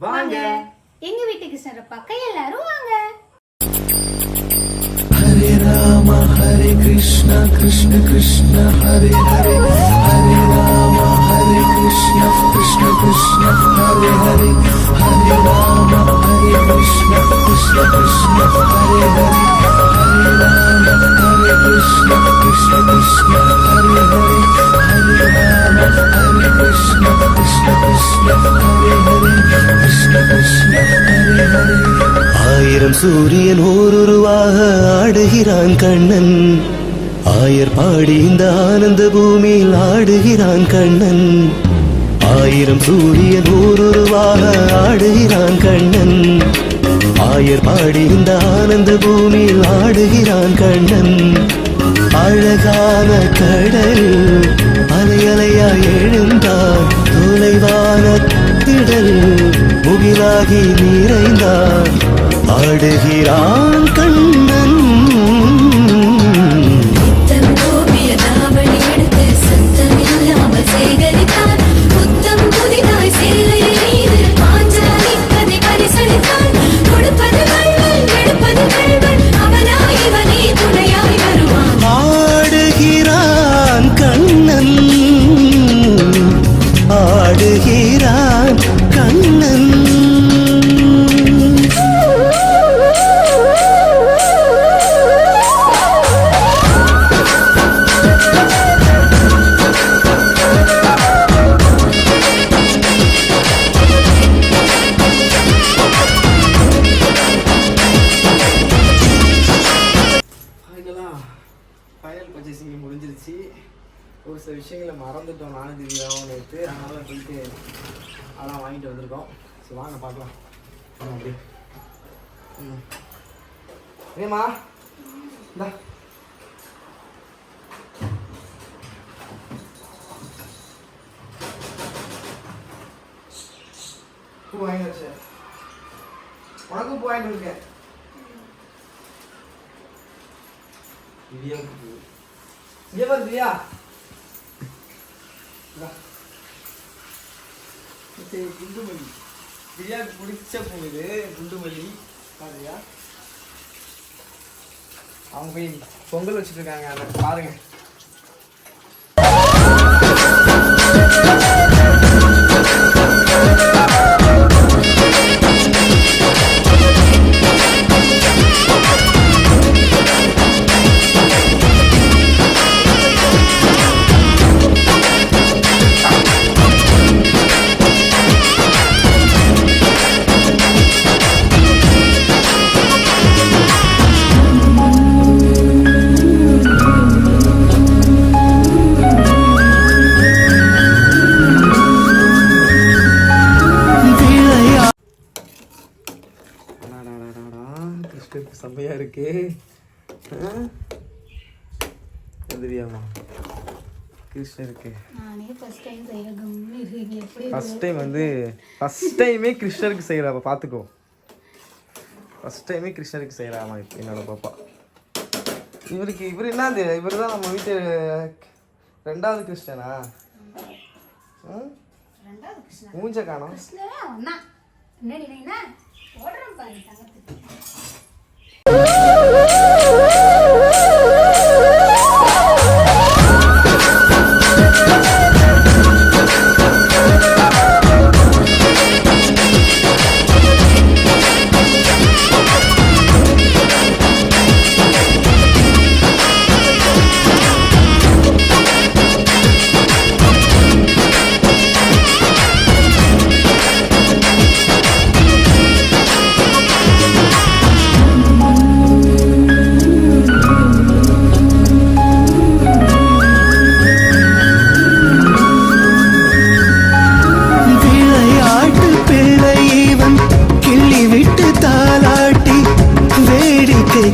வாங்க எங்க வீட்டுக்கு சிறப்பாக்க எல்லாரும் வாங்க. ஹரே ராம ஹரே கிருஷ்ணா கிருஷ்ண கிருஷ்ண ஹரே ஹரே ஹரே ராம ஹரே கிருஷ்ணா கிருஷ்ண கிருஷ்ண ஹரே ஹரே ஹரே ராம ஹரே கிருஷ்ணா கிருஷ்ண கிருஷ்ண ஹரே ஹரே ஹரே ராம ஹரே கிருஷ்ணா கிருஷ்ண கிருஷ்ண ஹரே ஹரே ஹரே ராம ஹரே கிருஷ்ணா கிருஷ்ண கிருஷ்ண ஹரே ஹரே கிருஷ்ண கிருஷ்ண ஹரே ஹரே. ஆயிரம் சூரியன் ஓருருவாக ஆடுகிறான் கண்ணன், ஆயர் பாடி இந்த ஆனந்த பூமியில் ஆடுகிறான் கண்ணன். ஆயிரம் சூரியன் ஓருருவாக ஆடுகிறான் கண்ணன், ஆயர் பாடி இந்த ஆனந்த பூமியில் ஆடுகிறான் கண்ணன். அழகான கடல் அலை அலையாய் எழுந்தான், தொலைவான திடல் முகிலாகி நிறைந்தான், ஆடுகிறான் கண்ணன். ஆடுகிறான் கண்ணன், ஆடுகிறான் கண்ணன். ஃபைனல் பர்ச்சேசிங் முடிஞ்சிருச்சு. ஒரு சில விஷயங்களை மறந்துட்டோம் நானும் திவ்யாவும் நேற்று, அதனால் போயிட்டு அதெல்லாம் வாங்கிட்டு வந்திருக்கோம். சரி வாங்க பார்க்கலாம். அப்படி ஏம்மா இந்தா பூ வாங்கி வச்சு உனக்கும் பூ வாங்கிட்டு இருக்கேன். இங்கே பாரு திவ்யா, குண்டுமல்லி திவ்யாவுக்கு பிடிச்ச பூ இது குண்டுமல்லி. பாருயா அவங்க போய் பொங்கல் வச்சுட்டு இருக்காங்க, அதை பாருங்க. செம்மையா இருக்கு திவ்யாமா, கிருஷ்ணருக்கு ஃபர்ஸ்ட் டைமே கிருஷ்ணருக்கு செய்யறா. பார்த்துக்கோ, ஃபர்ஸ்ட் டைமே கிருஷ்ணருக்கு செய்யறாமா என்னோட பாப்பா. இவர் என்னது, இவர் தான் நம்ம வீட்டு ரெண்டாவது கிருஷ்ணனா? மூஞ்ச காணோம்.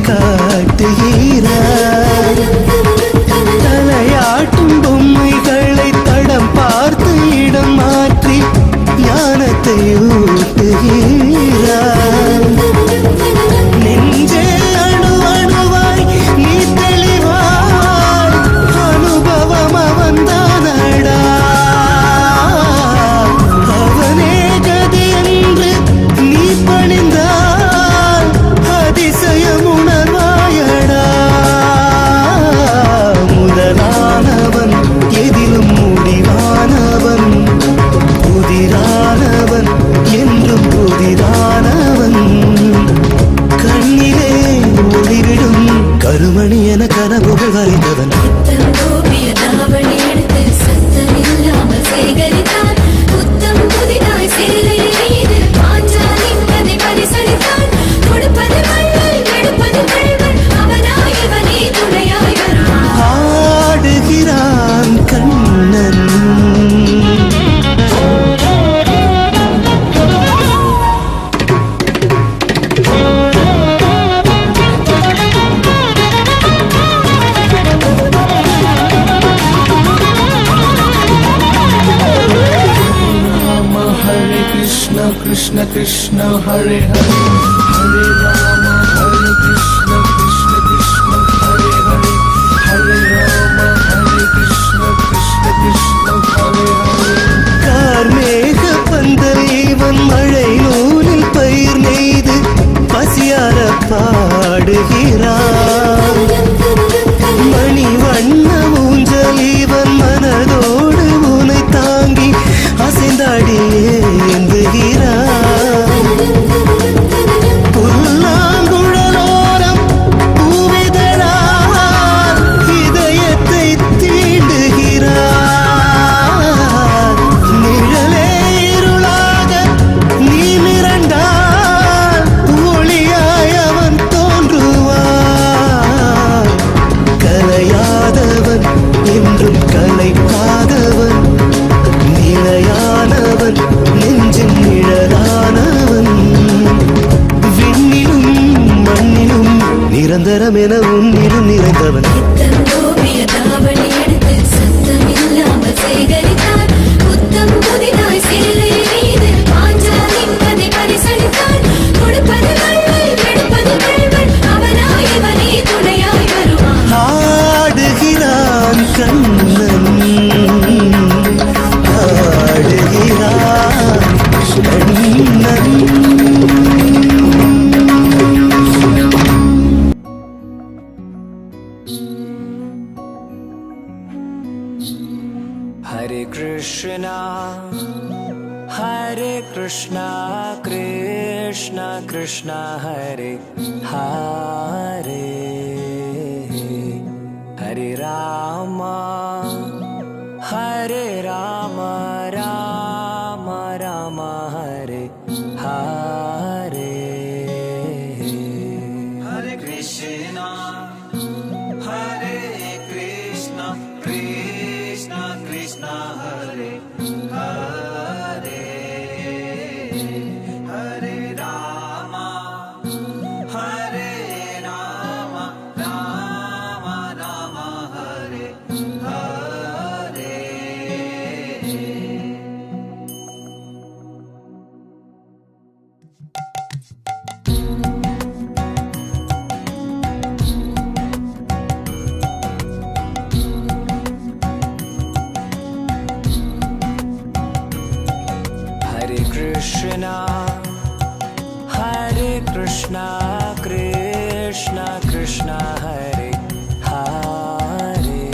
காட்டுகிறார், தலையாட்டும் பொம்மைகளை தடம் பார்த்து இடம் மாற்றி ஞானத்தை ஊட்டுகிறார். நெஞ்சே அணு அணுவாய் நீ தெளிவாய், அனுபவம் அவன்தானடா, அவனே கதி என்று Krishna Krishna Krishna Hare Hare Hare Rama Hare Krishna Krishna Krishna Hare Hare Hare Rama Hare Krishna Krishna Krishna Hare Hare கார்மேக பந்தலிவன் மழை நூலில் பயிர் நெய்து பசியார பாடுகிறான் மணி வண்ண ஊஞ்சலிவன் மனதோடு உனை தாங்கி அசைந்தாடியே ஏந்துகிறான் புல்லாங்குழலோரம் பூவிதழால் இதயத்தை தீண்டுகிறான் நிழலே இருளாக நீ மிரண்டால் ஒளியாய் அவன் தோன்றுவான் கலையாதவன் என்றும் கலைக்காதவன் நிலையானவன் நெஞ்சின் நிழலானவன் விண்ணிலும் மண்ணிலும் நிரந்தரம் என உன்னிலும் நிறைந்தவன் ஆடுகிறான் Kannan ஆடுகிறான் Kannan Hare Krishna Krishna Krishna Hare Hare Hare Rama Rama Rama Hare Hare Hare Krishna Krishna Krishna Hare Hare Hare Rama Rama Rama Hare Hare Hare Krishna Krishna Krishna Hare Hare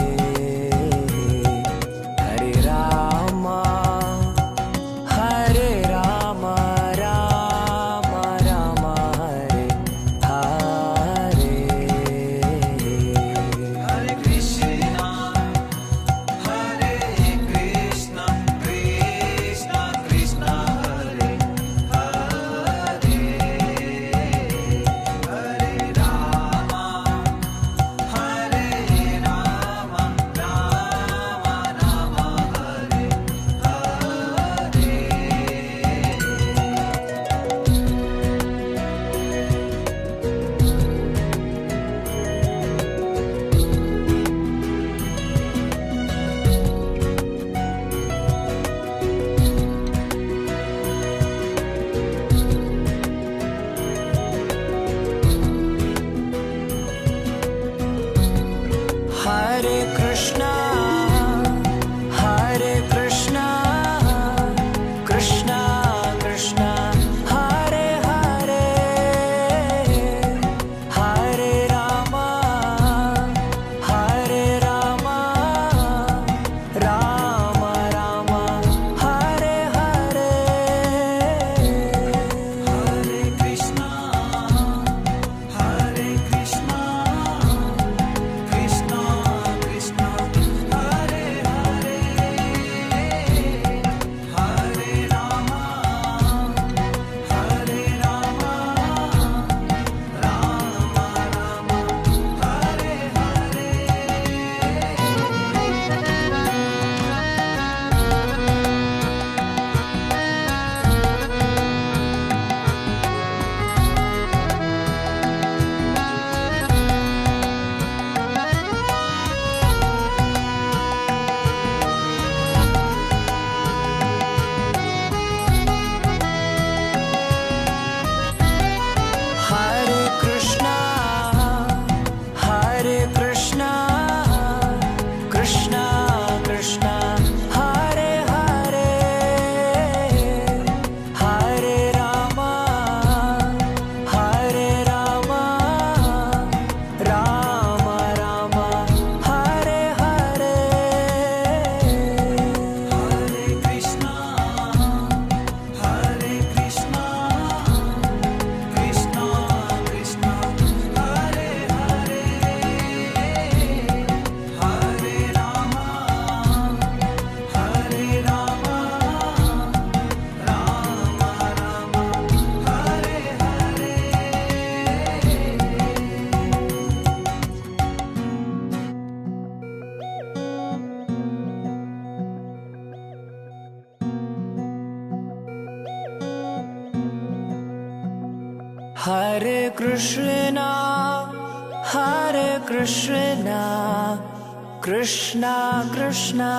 Hare Rama Rama Rama Hare Hare Hare Krishna Krishna Krishna Hare Hare Hare Rama Hare Krishna, Hare Krishna, Krishna Krishna,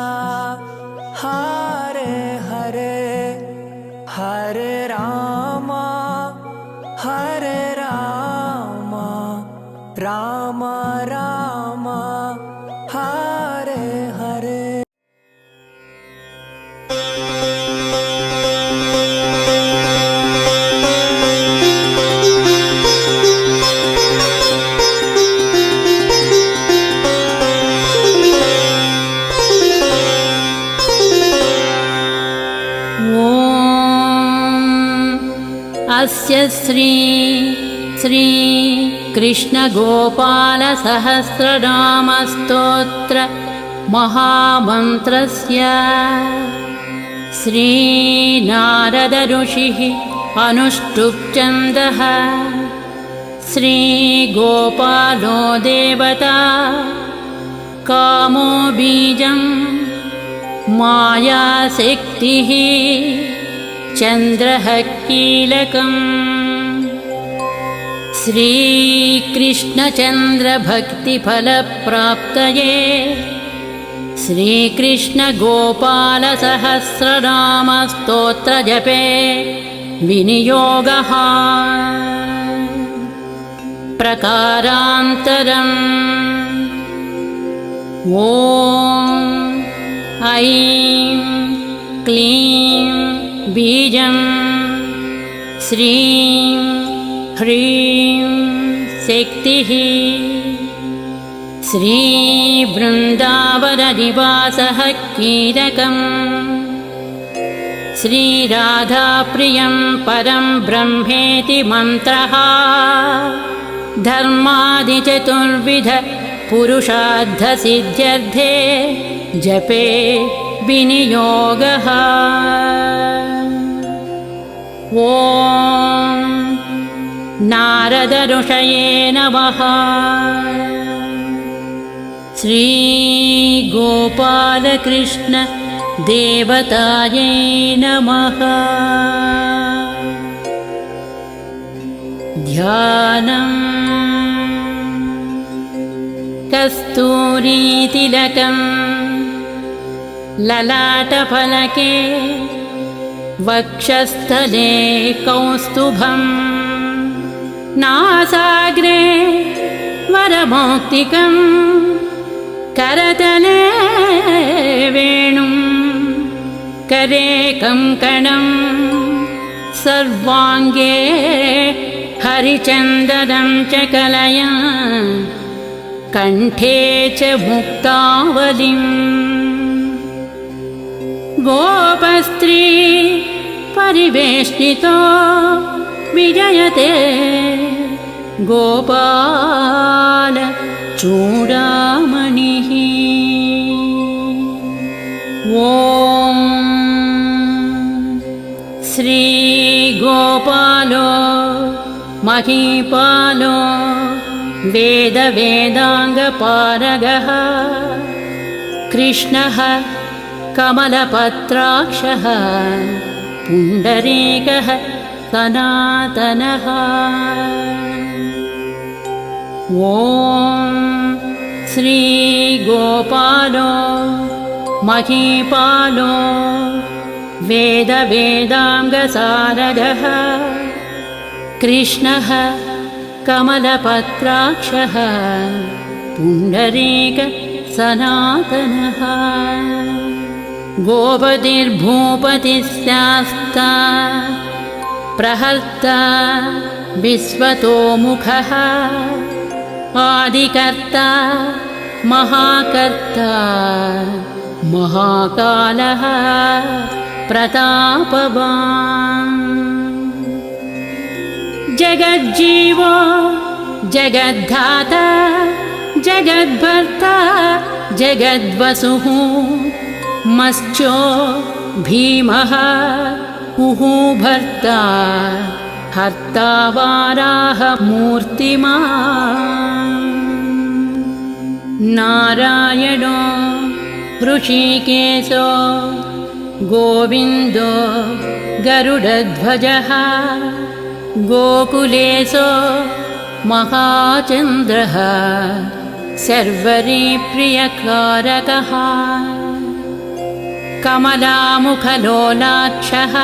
Hare Hare, Hare Rama, Hare Rama, Rama Rama, Hare Hare. अस्य श्री कृष्णगोपालसहस्रनामस्तोत्र महामन्त्रस्य श्रीनारदऋषिः अनुष्टुप्छन्दः श्रीगोपालो देवता कामो बीजं मायाशक्तिः चन्द्रः कीलकम् श्रीकृष्णचन्द्रभक्तिफलप्राप्तये श्रीकृष्णगोपालसहस्रनामस्तोत्रजपे विनियोगः प्रकारान्तरम् ॐ ऐं क्लीं बीजं श्रीं ह्रीं शक्तिः श्रीवृन्दावननिवासः कीलकम् श्रीराधाप्रियं परं ब्रह्मेति मन्त्रः धर्मादिचतुर्विध पुरुषार्थसिद्ध्यर्थे जपे विनियोगः ॐ नारदऋषये नमः श्रीगोपालकृष्ण देवतायै नमः ध्यानम् कस्तूरीतिलकं ललाटफलके वक्षस्थले कौस्तुभं नासाग्रे वरमौक्तिकं करतले वेणुं करे कङ्कणं सर्वाङ्गे हरिचन्दनं च कलया कण्ठे च मुक्तावलिम् गोपस्त्री परिवेष्टितो विजयते गोपाल चूडामणिः ॐ श्रीगोपालो महीपालो वेदवेदाङ्गपारगः कृष्णः कमलपत्राक्षः पुण्डरीकः सनातनः ॐ श्रीगोपालो महीपालो वेदवेदाङ्गसारगः कृष्णः कमलपत्राक्षः पुण्डरीक सनातनः गोपतिर्भूपतिस्यास्ता प्रहर्ता विश्वतोमुखः आदिकर्ता महाकर्ता महाकालः प्रतापवान् जगज्जीवो जगद्धाता जगद्भर्ता जगद्वसुः मश्चो भीमः भर्ता हर्ता वाराहमूर्तिमान् नारायणो ऋषिकेशो गोविन्दो गरुडध्वजः गोकुलेशो महाचन्द्रः सर्वरीप्रियकारकः कमलामुखलोलाक्षः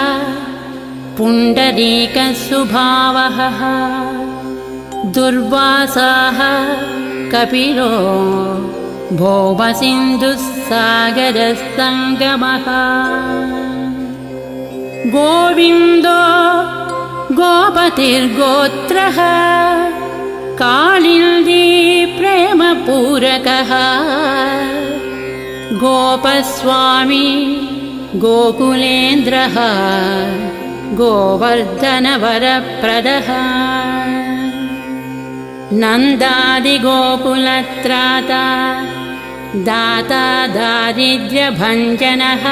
पुण्डरीकसुभावहः दुर्वासाः कपिलो भौमसिन्धुस्सागरसङ्गमः गोविन्दो गोपतिर्गोत्रः कालिन्दी प्रेमपूरकः गोपस्वामी गोकुलेन्द्रः गोवर्धनवरप्रदः नन्दादिगोकुलत्राता दाता दारिद्र्यभञ्जनः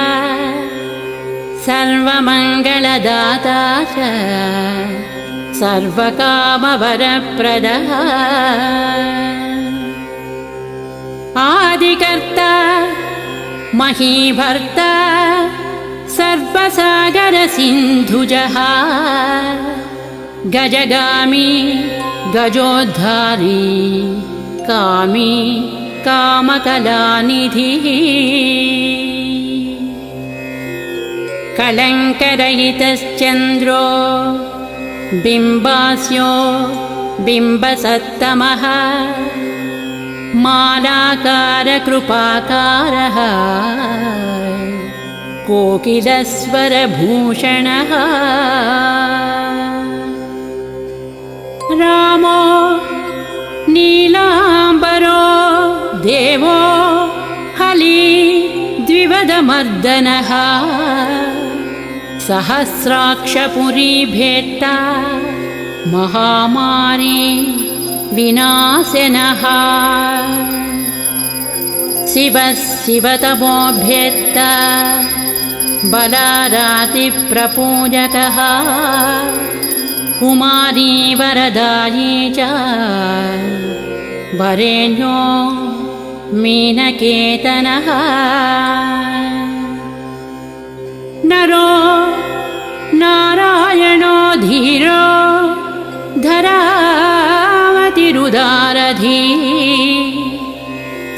सर्वमङ्गलदाता च सर्वकामवरप्रदः आदिकर्ता महीभर्ता सर्वसागरसिन्धुजः गजगामी गजोद्धारी कामी कामकलानिधिः कलङ्करहितश्चन्द्रो बिम्बास्यो बिम्बसत्तमः मालाकारकृपाकारः कोकिलस्वरभूषणः रामो नीलाम्बरो देवो हली द्विवदमर्दनः सहस्राक्षपुरीभेट्टा महामारी विनाशनः शिवः शिवतमोभ्येत्ता बलारातिप्रपूजकः कुमारी वरदायी च वरेण्यो मीनकेतनः नरो नारायणो धीरो धरावतिरुदारधी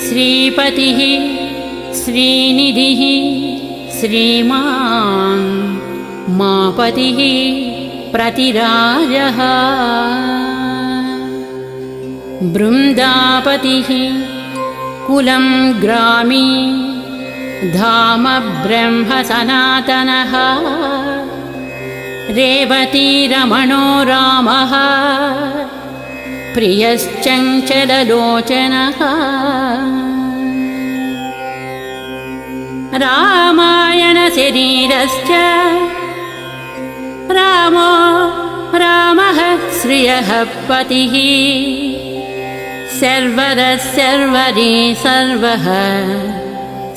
श्रीपतिः श्रीनिधिः श्रीमान् मापतिः प्रतिराजः बृन्दापतिः कुलं ग्रामी धाम ब्रह्म सनातनः रेवतीरमणो रामः प्रियश्चञ्चललोचनः रामायणशरीरश्च रामो रामः श्रियः पतिः सर्वरः सर्वरी सर्वः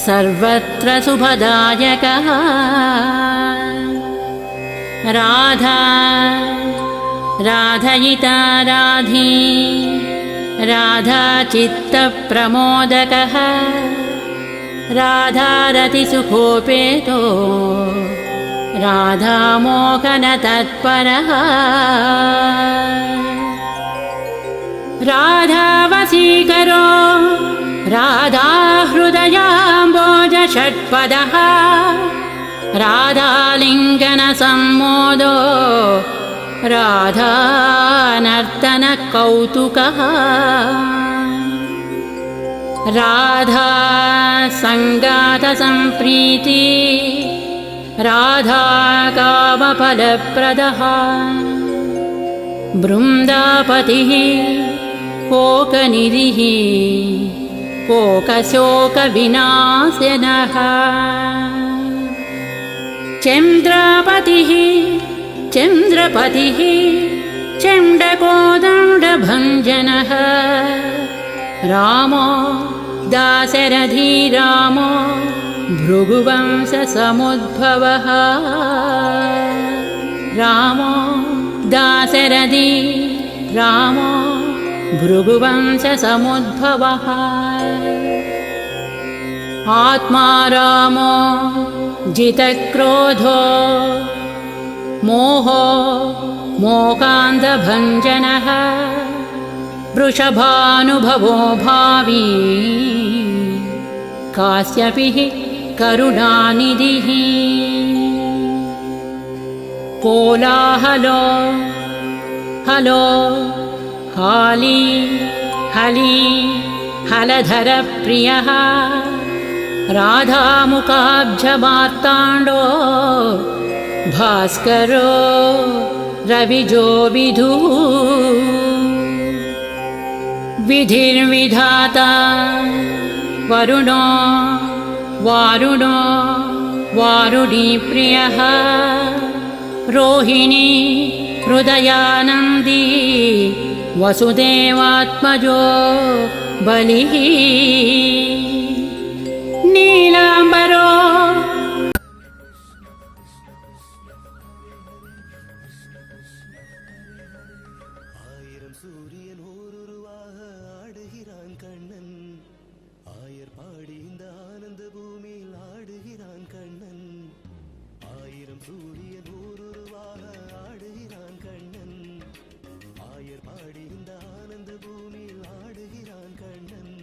सर्वत्र शुभदायकः राधा राधयिता राधी राधा चित्तप्रमोदकः राधारतिसुखोपेतो राधामोहनतत्परः राधावशीकरो राधाहृदयाम्बोजषट्पदः राधालिङ्गनसम्मोदो राधानर्तनकौतुकः राधा सङ्गातसम्प्रीति राधा कामफलप्रदः बृन्दापतिः कोकनिधिः कोकशोकविनाशनः चन्द्रापतिः चन्द्रपतिः चण्डकोदण्डभञ्जनः रामो दाशरथी रामो भृगुवंशसमुद्भवः रामो दाशरथी रामो भृगुवंशसमुद्भवः आत्मा रामो जितक्रोधो मोहो मोकान्धभञ्जनः वृषभानुभवो भावी कास्यपिः करुणानिधिः कोलाहलो हलो हाली हली हलधरप्रियः राधामुखाब्जमार्ताण्डो भास्करो रविजो विधुः विधिर्विधाता वरुणो वारुणो वारुणीप्रियः रोहिणी हृदयानन्दी वसुदेवात्मजो बलिः नीलाम्बरो ஆயிரம் சூரியன் ஓருருவாக ஆடுகிறான் கண்ணன் ஆயர் பாடி இந்த ஆனந்த பூமியில் ஆடுகிறான் கண்ணன் ஆயிரம் சூரியன் ஓருருவாக ஆடுகிறான் கண்ணன் ஆயர் பாடி இந்த ஆனந்த பூமியில் ஆடுகிறான் கண்ணன்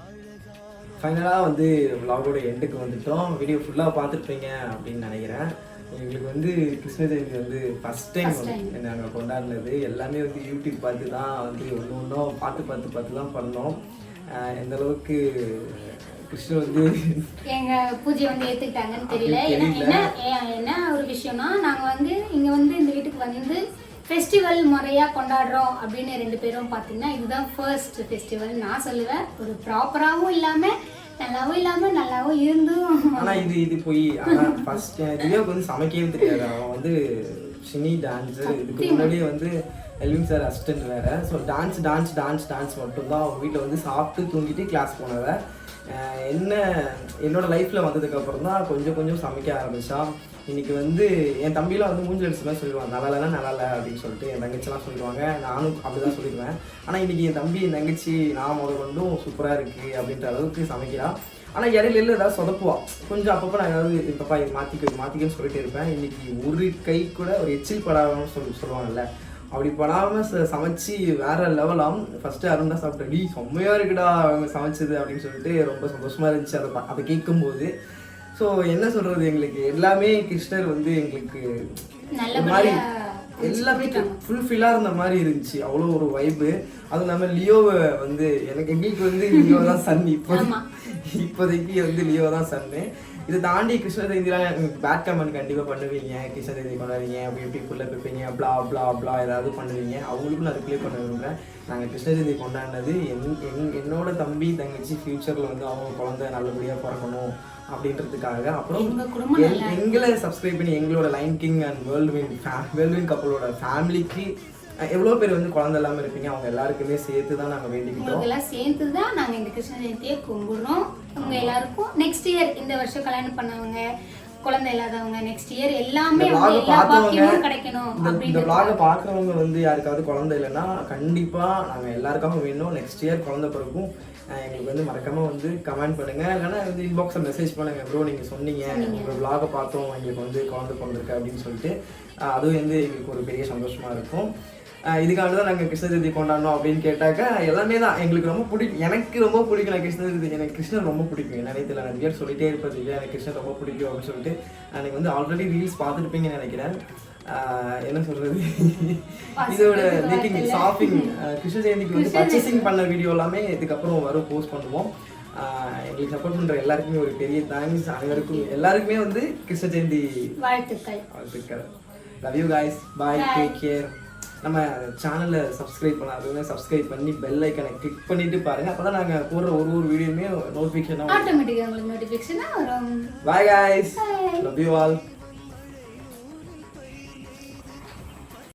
அழகான ஃபைனலாக வந்து vlog-ஓட எண்டுக்கு வந்துட்டோம். வீடியோ ஃபுல்லாக பார்த்துருப்பீங்க அப்படின்னு நினைக்கிறேன். எங்களுக்கு வந்து கிருஷ்ண ஜெயந்தி வந்து ஃபஸ்ட் டைம் நாங்கள் கொண்டாடினது எல்லாமே வந்து யூடியூப் பார்த்து தான் வந்து ஒன்றும் பார்த்து தான் பண்ணோம். எந்த அளவுக்கு கிருஷ்ணர் வந்து எங்க பூஜை வந்து ஏத்துக்கிட்டாங்கன்னு தெரியல. என்ன ஒரு விஷயம்னா, நாங்க வந்து இங்க வந்து இந்த வீட்டுக்கு வந்து ஃபெஸ்டிவல் முறையாக கொண்டாடுறோம் அப்படின்னு 2 பேரும் பார்த்தீங்கன்னா இதுதான் ஃபர்ஸ்ட் ஃபெஸ்டிவல் நான் சொல்லுவேன். ஒரு ப்ராப்பராகவும் இல்லாமல் நல்லாவும் இருந்தும் ஆனால் இது போய் ஆனால் ஃபர்ஸ்ட் திவ்யாவுக்கு வந்து சமைக்கவே தெரியாது. அவன் வந்து சினி டான்ஸர். இதுக்கு முன்னாடியே வந்து எல்வின் சார் அசிஸ்டன்ட் வேறு. ஸோ டான்ஸ் மட்டும்தான் அவங்க வீட்டில் வந்து சாப்பிட்டு தூங்கிட்டு கிளாஸ் போனவ. என்னோட லைஃப்பில் வந்ததுக்கப்புறம் தான் கொஞ்சம் சமைக்க ஆரம்பித்தான். இன்றைக்கி வந்து என் தம்பிலாம் வந்து மூஞ்சில் அடிச்ச மாதிரி சொல்லிடுவாங்க, நல்லா இல்லை அப்படின்னு சொல்லிட்டு. என் தங்கச்சிலாம் சொல்லிடுவாங்க, நானும் அப்படி தான் சொல்லிடுவேன். ஆனால் இன்றைக்கி என் தம்பி என் தங்கச்சி நான் கொண்டும் சூப்பராக இருக்குது அப்படின்ற அளவுக்கு சமைக்கிறான். ஆனால் இடையில ஏதாவது சொதப்புவா கொஞ்சம். அப்பப்போ நான் ஏதாவது இப்பப்பா மாற்றிக்கன்னு சொல்லிட்டு இருப்பேன். இன்றைக்கி ஒரு கை கூட ஒரு எச்சில் படாமல் சொல்லுவாங்கல்ல, அப்படி படாமல் சமைச்சு வேறு லெவலாம். ஃபஸ்ட்டு அருண் தான் சாப்பிட்டேன், நீ செம்மையாக இருக்குடா அவங்க சமைச்சது அப்படின்னு சொல்லிட்டு ரொம்ப சந்தோஷமாக இருந்துச்சு அதை கேட்கும்போது. ஸோ என்ன சொல்கிறது, எங்களுக்கு எல்லாமே கிருஷ்ணர் வந்து எங்களுக்கு மாதிரி எல்லாமே ஃபுல்ஃபில்லாக இருந்த மாதிரி இருந்துச்சு. அவ்வளோ ஒரு வைப்பு. அதுவும் இல்லாமல் லியோவை வந்து எங்களுக்கு வந்து லியோ தான் சன். இப்போதைக்கு வந்து லியோ தான் சன்னு. இதை தாண்டி கிருஷ்ண ஜெயந்திலாம் பேட் கமெண்ட் கண்டிப்பாக பண்ணுவீங்க. கிருஷ்ண ஜெயந்தி கொண்டாடுவீங்க, அப்படி புள்ள வைப்பீங்க, ப்ளா ஏதாவது பண்ணுவீங்க. அவங்களுக்கும் நான் ரிப்ளை பண்ண விரும்புகிறேன். நாங்கள் கிருஷ்ண ஜெயந்தி கொண்டாடினது என்னோட தம்பி தங்கச்சி ஃப்யூச்சரில் வந்து அவங்க குழந்தை நல்லபடியாக பிறக்கணும் அப்படின்றதுக்காக. அப்புறம் எங்களை சப்ஸ்கிரைப் பண்ணி எங்களோட லைன் கிங் அண்ட் வேர்ல்ட்வின் கப்பலோட ஃபேமிலிக்கு எவ்வளோ பேர் வந்து குழந்தை இல்லாமல் இருப்பீங்க, அவங்க எல்லாருக்குமே சேர்த்து தான் நாங்கள் வேண்டிக்கிட்டோம். எல்லாம் சேர்த்து தான் நாங்கள் இந்த கிருஷ்ண ஜெயந்தியை கும்பிடுறோம். அவங்க எல்லாருக்கும் நெக்ஸ்ட் இயர் இந்த வருஷம் கல்யாணம் பண்ணவங்க, குழந்தை இல்லாதவங்க, நெக்ஸ்ட் இயர் எல்லாமே கிடைக்கணும். இந்த vlog பார்க்குறவங்க வந்து யாருக்காவது குழந்தை இல்லைன்னா கண்டிப்பாக நாங்கள் எல்லாருக்காகவும் வேணும். நெக்ஸ்ட் இயர் குழந்தை பிறக்கும். எங்களுக்கு வந்து மறக்காமல் வந்து கமெண்ட் பண்ணுங்கள், இல்லைன்னா வந்து இன்பாக்ஸில் மெசேஜ் பண்ணுங்கள். ப்ரோ நீங்கள் சொன்னீங்க உங்கள் vlog பார்த்தோம், எங்களுக்கு வந்து குழந்தை பிறந்திருக்கு அப்படின்னு சொல்லிட்டு. அதுவும் வந்து எங்களுக்கு ஒரு பெரிய சந்தோஷமாக இருக்கும். இதுக்காக தான் நாங்கள் கிருஷ்ண ஜெயந்தி கொண்டாடணும் அப்படின்னு கேட்டாக்க எல்லாமே தான் எங்களுக்கு ரொம்ப பிடிக்கும். எனக்கு ரொம்ப பிடிக்கும் நான் கிருஷ்ண ஜெயந்தி. எனக்கு கிருஷ்ணன் ரொம்ப பிடிக்கும். என்ன தெரியல, நான் பேர் சொல்லிட்டே இருப்பது இல்லை, எனக்கு கிருஷ்ணன் ரொம்ப பிடிக்கும் அப்படின்னு சொல்லிட்டு. எனக்கு வந்து ஆல்ரெடி ரீல்ஸ் பார்த்துருப்பீங்கன்னு நினைக்கிறேன். என்ன சொல்கிறது, இதோட மேக்கிங் ஷாப்பிங் கிருஷ்ண ஜெயந்திக்கு வந்து பர்ச்சேசிங் பண்ண வீடியோ எல்லாமே இதுக்கப்புறம் வரும், போஸ்ட் பண்ணுவோம். எங்களுக்கு சப்போர்ட் பண்ணுற எல்லாருக்குமே ஒரு பெரிய தேங்க்ஸ். அனைவருக்கும் எல்லாருக்குமே வந்து கிருஷ்ண ஜெயந்தி வாழ்த்துக்கள். Love you guys, bye, take care. நம்ம சேனலை சப்ஸ்கிரைப் பண்ணாதவங்க சப்ஸ்கிரைப் பண்ணி பெல் ஐக்கனை கிளிக் பண்ணிட்டு பாருங்க. அப்பதான் நாங்க போடுற ஒரு வீடியோமே நோட்டிஃபிகேஷன் ஆட்டோமேட்டிக்கா உங்களுக்கு நோட்டிஃபிகேஷன் வரும். By guys, love you all.